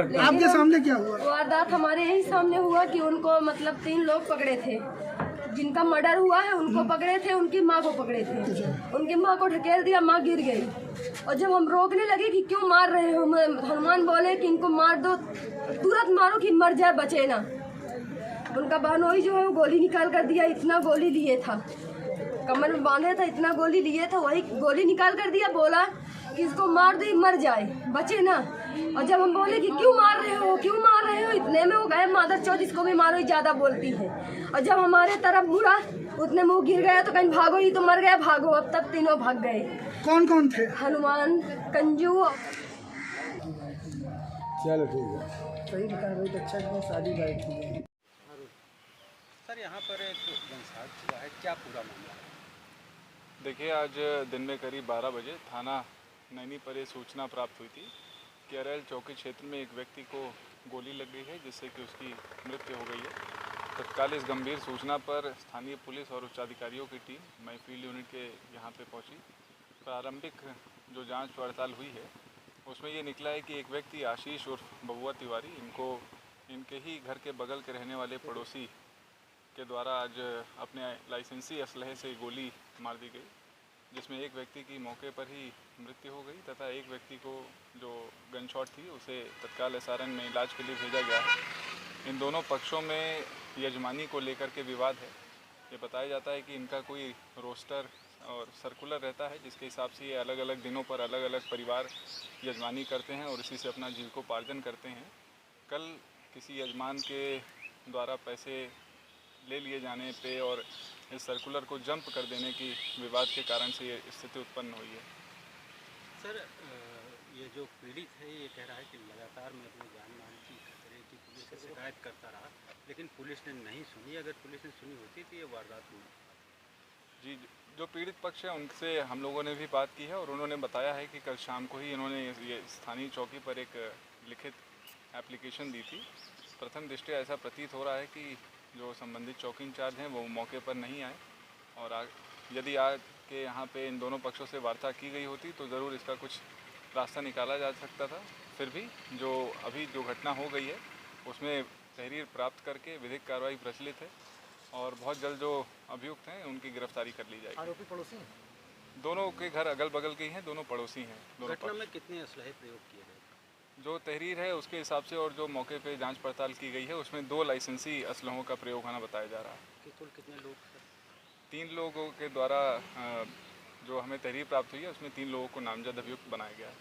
आपके सामने क्या हुआ? वारदात हमारे यही सामने हुआ कि उनको मतलब 3 लोग पकड़े थे, जिनका मर्डर हुआ है उनको पकड़े थे, उनकी माँ को पकड़े थे। उनकी माँ को ढकेल दिया, माँ गिर गई। और जब हम रोकने लगे कि क्यों मार रहे हो, हनुमान बोले कि इनको मार दो, तुरंत मारो कि मर जाए, बचे ना। उनका बहनोई जो है वो गोली निकाल कर दिया, इतना गोली लिए था, कमर में बांधे था, इतना गोली लिए था, वही गोली निकाल कर दिया, बोला कि इसको मार दे, मर जाए, बचे ना। और जब हम बोले कि क्यों मार रहे हो, क्यों मार रहे हो, इतने में वो गए मादर चौथ, इसको भी मारो, ज़्यादा बोलती है। और जब हमारे तरफ मुड़ा उतने में वो गिर गया, तो कहीं भागो, ही तो मर गया, भागो। अब तक तीनों भाग गए। कौन कौन थे? हनुमान, कंजू। चलो ठीक है। सही बता रहे, अच्छा शादी बैठी। सर यहाँ पर एक गंसात हुआ है, क्या पूरा मामला है? देखिए, आज दिन में करीब 12 बजे थाना नैनी पर ये सूचना प्राप्त हुई थी कि अरेल चौकी क्षेत्र में एक व्यक्ति को गोली लग गई है, जिससे कि उसकी मृत्यु हो गई है। तत्काल इस गंभीर सूचना पर स्थानीय पुलिस और उच्चाधिकारियों की टीम मई फील्ड यूनिट के यहाँ पे पहुँची। प्रारंभिक जो जांच पड़ताल हुई है उसमें ये निकला है कि एक व्यक्ति आशीष उर्फ बबुआ तिवारी, इनके ही घर के बगल के रहने वाले पड़ोसी के द्वारा आज अपने लाइसेंसी असलहे से गोली मार दी गई, जिसमें एक व्यक्ति की मौके पर ही मृत्यु हो गई तथा एक व्यक्ति को जो गन शॉट थी उसे तत्काल एसआरएन में इलाज के लिए भेजा गया है। इन दोनों पक्षों में यजमानी को लेकर के विवाद है। ये बताया जाता है कि इनका कोई रोस्टर और सर्कुलर रहता है, जिसके हिसाब से ये अलग अलग दिनों पर अलग अलग परिवार यजमानी करते हैं और इसी से अपना जीविकोपार्जन करते हैं। कल किसी यजमान के द्वारा पैसे ले लिए जाने पे और इस सर्कुलर को जंप कर देने की विवाद के कारण से ये स्थिति उत्पन्न हुई है। सर ये जो पीड़ित है ये कह रहा है कि लगातार मैं अपनी जान माल की खतरे की पुलिस से शिकायत करता रहा, लेकिन पुलिस ने नहीं सुनी। अगर पुलिस ने सुनी होती तो ये वारदात हुई। जी, जो पीड़ित पक्ष है उनसे हम लोगों ने भी बात की है और उन्होंने बताया है कि कल शाम को ही इन्होंने ये स्थानीय चौकी पर एक लिखित एप्लीकेशन दी थी। प्रथम दृष्टया ऐसा प्रतीत हो रहा है कि जो संबंधित चौकी इंचार्ज हैं वो मौके पर नहीं आए और यदि आके यहाँ पे इन दोनों पक्षों से वार्ता की गई होती तो ज़रूर इसका कुछ रास्ता निकाला जा सकता था। फिर भी जो अभी जो घटना हो गई है उसमें तहरीर प्राप्त करके विधिक कार्रवाई प्रचलित है और बहुत जल्द जो अभियुक्त हैं उनकी गिरफ्तारी कर ली जाएगी। आरोपी पड़ोसी हैं? दोनों के घर अगल बगल के ही हैं, दोनों पड़ोसी हैं। दोनों घटना में कितने असलहे प्रयोग किए गए? जो तहरीर है उसके हिसाब से और जो मौके पे जांच पड़ताल की गई है उसमें 2 लाइसेंसी असलहों का प्रयोग होना बताया जा रहा है। कुल कितने लोग? 3 लोगों के द्वारा जो हमें तहरीर प्राप्त हुई है उसमें 3 लोगों को नामजद अभियुक्त बनाया गया है।